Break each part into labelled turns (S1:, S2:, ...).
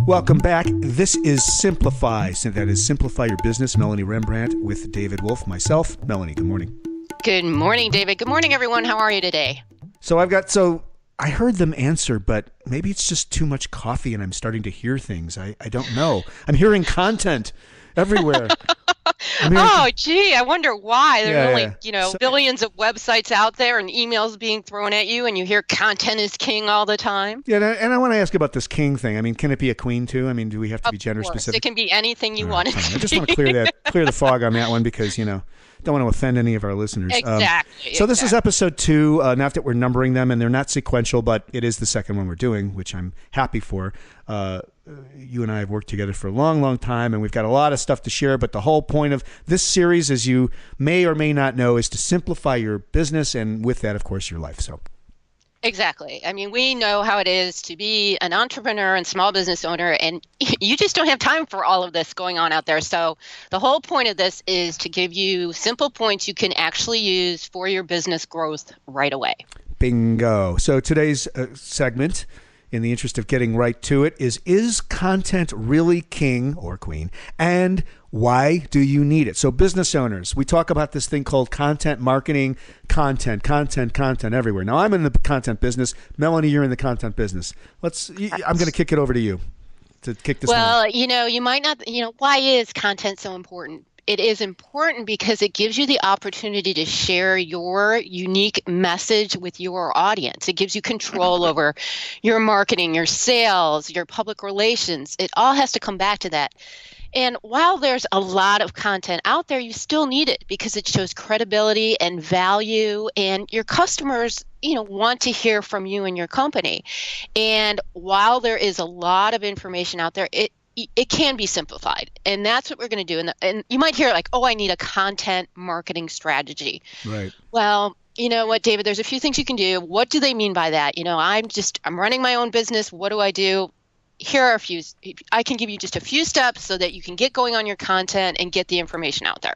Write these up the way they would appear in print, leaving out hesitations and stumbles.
S1: Welcome back. This is Simplify. So that is Simplify Your Business. Melanie Rembrandt with David Wolf. Myself, Melanie, good morning.
S2: Good morning, David. Good morning, everyone. How are you today?
S1: So I heard them answer, but maybe it's just too much coffee and I'm starting to hear things. I don't know. I'm hearing content everywhere.
S2: Gee, I wonder why. There are billions of websites out there and emails being thrown at you, and you hear content is king all the time.
S1: Yeah, and I want to ask about this king thing. I mean, can it be a queen too? I mean, do we have to be gender specific?
S2: It can be anything you want it to be.
S1: I just want to clear the fog on that one because, don't want to offend any of our listeners.
S2: Exactly.
S1: So this is episode 2, not that we're numbering them, and they're not sequential, but it is the second one we're doing, which I'm happy for. You and I have worked together for a long, long time, and we've got a lot of stuff to share, but the whole point of this series, as you may or may not know, is to simplify your business, and with that, of course, your life. So.
S2: Exactly. I mean, we know how it is to be an entrepreneur and small business owner, and you just don't have time for all of this going on out there. So the whole point of this is to give you simple points you can actually use for your business growth right away.
S1: Bingo. So today's segment, in the interest of getting right to it, is content really king or queen? And why do you need it? So business owners, we talk about this thing called content marketing, content everywhere. Now I'm in the content business. Melanie, you're in the content business. I'm going to kick it over to you to kick this one off.
S2: Well, you might not, why is content so important? It is important because it gives you the opportunity to share your unique message with your audience. It gives you control over your marketing, your sales, your public relations. It all has to come back to that. And while there's a lot of content out there, you still need it because it shows credibility and value, and your customers, want to hear from you and your company. And while there is a lot of information out there, it can be simplified, and that's what we're going to do. And you might hear I need a content marketing strategy.
S1: Right.
S2: Well, you know what, David, there's a few things you can do. What do they mean by that? I'm running my own business. What do I do? Here are a few. I can give you just a few steps so that you can get going on your content and get the information out there.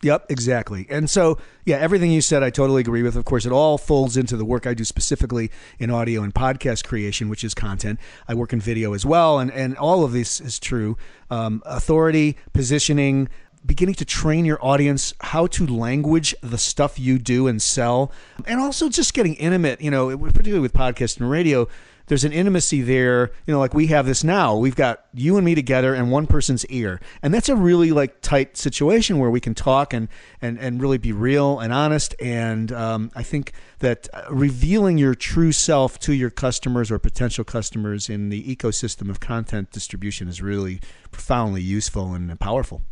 S1: Yep, exactly. And so, everything you said, I totally agree with. Of course, it all folds into the work I do specifically in audio and podcast creation, which is content. I work in video as well, and all of this is true. Authority, positioning, beginning to train your audience how to language the stuff you do and sell, and also just getting intimate, particularly with podcast and radio. There's an intimacy there, like we have this now. We've got you and me together in one person's ear. And that's a really tight situation where we can talk and really be real and honest. And I think that revealing your true self to your customers or potential customers in the ecosystem of content distribution is really profoundly useful and powerful.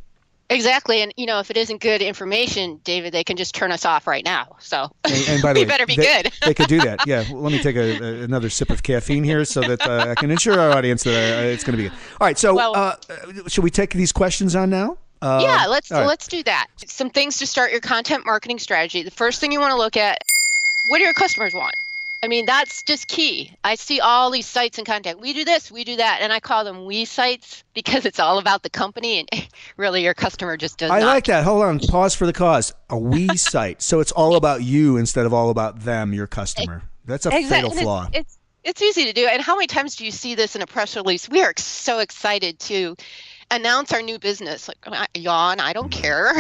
S2: Exactly. And, if it isn't good information, David, they can just turn us off right now. So
S1: and by the
S2: we
S1: way,
S2: better be good.
S1: They could do that. Yeah. Well, let me take another sip of caffeine here so that I can assure our audience that it's going to be good. All right. So should we take these questions on now?
S2: Let's do that. Some things to start your content marketing strategy. The first thing you want to look at, what do your customers want? I mean, that's just key. I see all these sites and content. We do this, we do that. And I call them we sites because it's all about the company. And really, your customer just does not.
S1: I like that. Hold on. Pause for the cause. A we site. So it's all about you instead of all about them, your customer. That's a fatal flaw.
S2: It's easy to do. And how many times do you see this in a press release? We are so excited to announce our new business. Yawn, I don't care.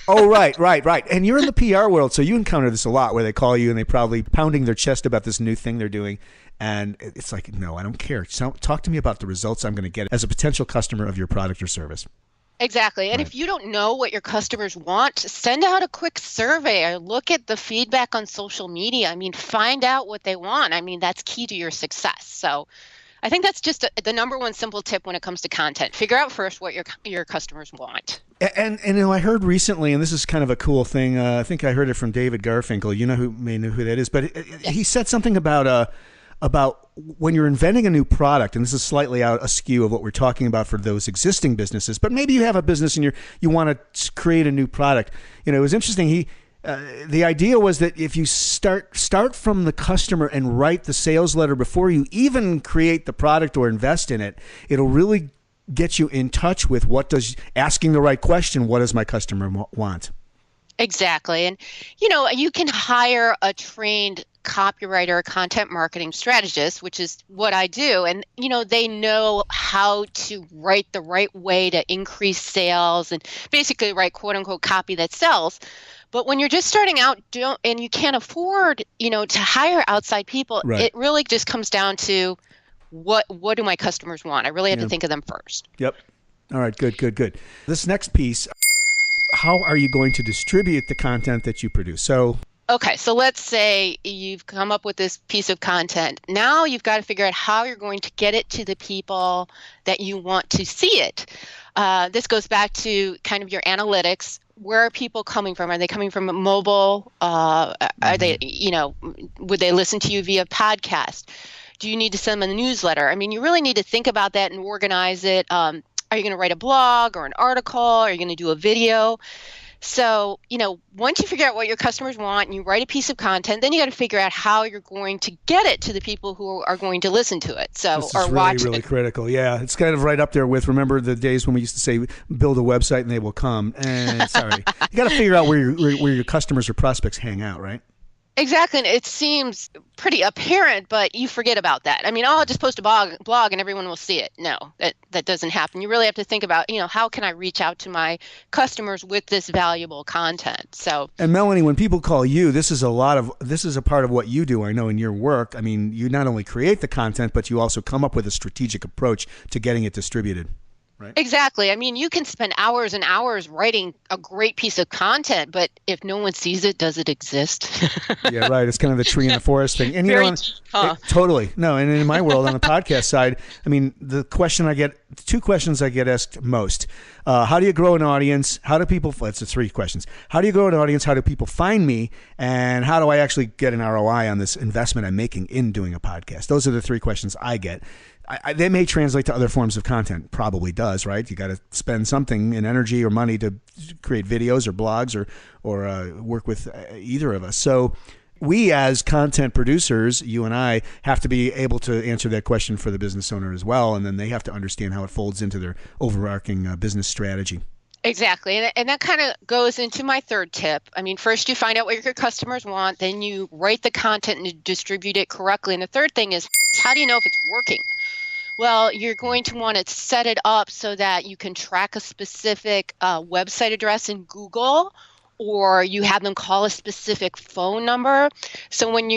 S1: Oh, right. And you're in the PR world, so you encounter this a lot where they call you and they probably pounding their chest about this new thing they're doing. And it's like, no, I don't care. Talk to me about the results I'm going to get as a potential customer of your product or service.
S2: Exactly. And if you don't know what your customers want, send out a quick survey or look at the feedback on social media. I mean, find out what they want. I mean, that's key to your success. So I think that's just the number one simple tip when it comes to content. Figure out first what your customers want.
S1: And I heard recently, and this is kind of a cool thing. I think I heard it from David Garfinkel. You may know who that is, but he said something about when you're inventing a new product, and this is slightly out askew of what we're talking about for those existing businesses. But maybe you have a business and you want to create a new product. It was interesting. The idea was that if you start from the customer and write the sales letter before you even create the product or invest in it, it'll really get you in touch with asking the right question. What does my customer want?
S2: Exactly. And, you can hire a trained copywriter, content marketing strategist, which is what I do. And, they know how to write the right way to increase sales and basically write quote unquote copy that sells. But when you're just starting out and you can't afford, to hire outside people,
S1: Right.
S2: It really just comes down to what do my customers want? I really have to think of them first.
S1: Yep. All right. Good. This next piece, how are you going to distribute the content that you produce? So,
S2: okay, so let's say you've come up with this piece of content. Now you've got to figure out how you're going to get it to the people that you want to see it. This goes back to kind of your analytics. Where are people coming from? Are they coming from mobile? Are they, would they listen to you via podcast? Do you need to send them a newsletter? I mean, you really need to think about that and organize it. Are you going to write a blog or an article? Are you going to do a video? So, once you figure out what your customers want and you write a piece of content, then you got to figure out how you're going to get it to the people who are going to listen to it. So,
S1: this
S2: or
S1: is
S2: watch
S1: really
S2: it.
S1: Critical. Yeah, it's kind of right up there with, remember the days when we used to say, build a website and they will come. Sorry. You got to figure out where your customers or prospects hang out, right?
S2: Exactly. And it seems pretty apparent, but you forget about that. I mean, I'll just post a blog and everyone will see it. No, that doesn't happen. You really have to think about, how can I reach out to my customers with this valuable content? So,
S1: and Melanie, when people call you, this is a part of what you do. I know in your work. I mean, you not only create the content, but you also come up with a strategic approach to getting it distributed. Right.
S2: Exactly. I mean, you can spend hours and hours writing a great piece of content, but if no one sees it, does it exist?
S1: Yeah, right. It's kind of the tree in the forest thing. And totally. No, and in my world on the podcast side, I mean, two questions I get asked most. How do you grow an audience? It's 3 questions. How do you grow an audience? How do people find me? And how do I actually get an ROI on this investment I'm making in doing a podcast? Those are the 3 questions I get. They may translate to other forms of content. Probably does, right? You got to spend something in energy or money to create videos or blogs or work with either of us. So we as content producers, you and I, have to be able to answer that question for the business owner as well. And then they have to understand how it folds into their overarching business strategy.
S2: Exactly. And that kind of goes into my 3rd tip. I mean, first you find out what your customers want, then you write the content and distribute it correctly. And the 3rd thing is, how do you know if it's working? Well, you're going to want to set it up so that you can track a specific website address in Google, or you have them call a specific phone number. So when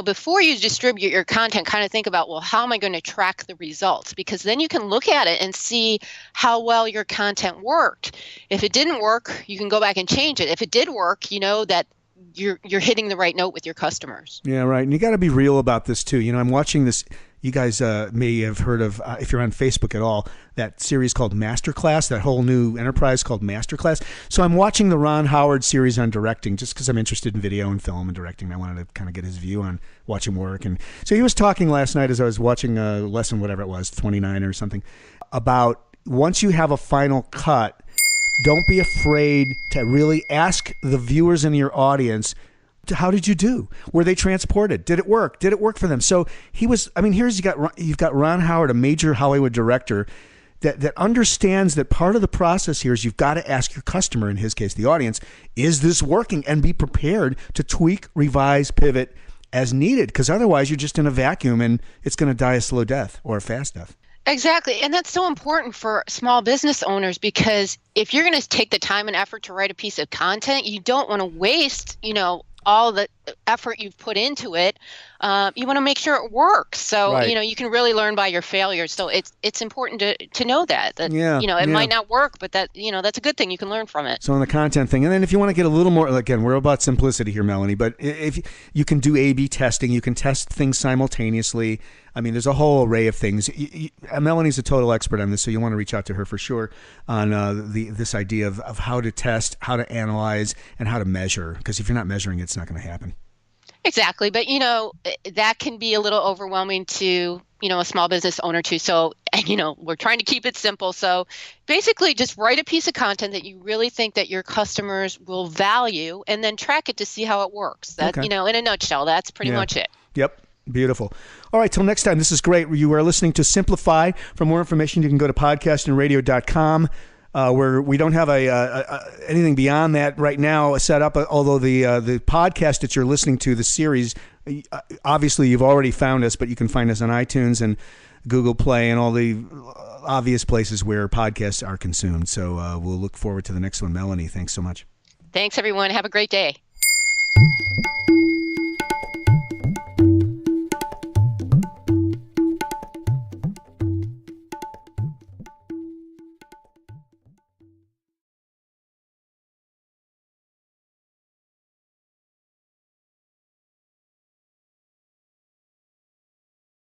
S2: before you distribute your content, kind of think about, well, how am I going to track the results? Because then you can look at it and see how well your content worked. If it didn't work, you can go back and change it. If it did work, you know that you're hitting the right note with your customers.
S1: Yeah, right. And you got to be real about this too. I'm watching this. You guys may have heard of, if you're on Facebook at all, that series called Masterclass, that whole new enterprise called Masterclass. So I'm watching the Ron Howard series on directing just because I'm interested in video and film and directing. I wanted to kind of get his view on watching work. And so he was talking last night as I was watching a lesson, whatever it was, 29 or something, about once you have a final cut, don't be afraid to really ask the viewers in your audience, how did you do? Were they transported? Did it work? Did it work for them? So you've got Ron Howard, a major Hollywood director that understands that part of the process here is you've got to ask your customer, in his case, the audience, is this working? And be prepared to tweak, revise, pivot as needed, because otherwise you're just in a vacuum and it's going to die a slow death or a fast death.
S2: Exactly. And that's so important for small business owners, because if you're going to take the time and effort to write a piece of content, you don't want to waste, all the effort you've put into it. You want to make sure it works. So,
S1: right.
S2: You can really learn by your failures. So it's important to know that it might not work, but that's a good thing. You can learn from it.
S1: So on the content thing, and then if you want to get a little more, again, we're about simplicity here, Melanie, but if you can do A/B testing, you can test things simultaneously. I mean, there's a whole array of things. Melanie's a total expert on this, so you want to reach out to her for sure on this idea of how to test, how to analyze, and how to measure. Because if you're not measuring, it's not going to happen.
S2: Exactly. But, that can be a little overwhelming to, a small business owner too. So, we're trying to keep it simple. So basically just write a piece of content that you really think that your customers will value, and then track it to see how it works. That,
S1: okay.
S2: In a nutshell, that's pretty much it.
S1: Yep. Beautiful. All right. Till next time. This is great. You are listening to Simplify. For more information, you can go to podcastingradio.com. Where we don't have anything beyond that right now set up, although the podcast that you're listening to, the series, Obviously, you've already found us, but you can find us on iTunes and Google Play and all the obvious places where podcasts are consumed. So we'll look forward to the next one. Melanie, thanks so much.
S2: Thanks, everyone. Have a great day.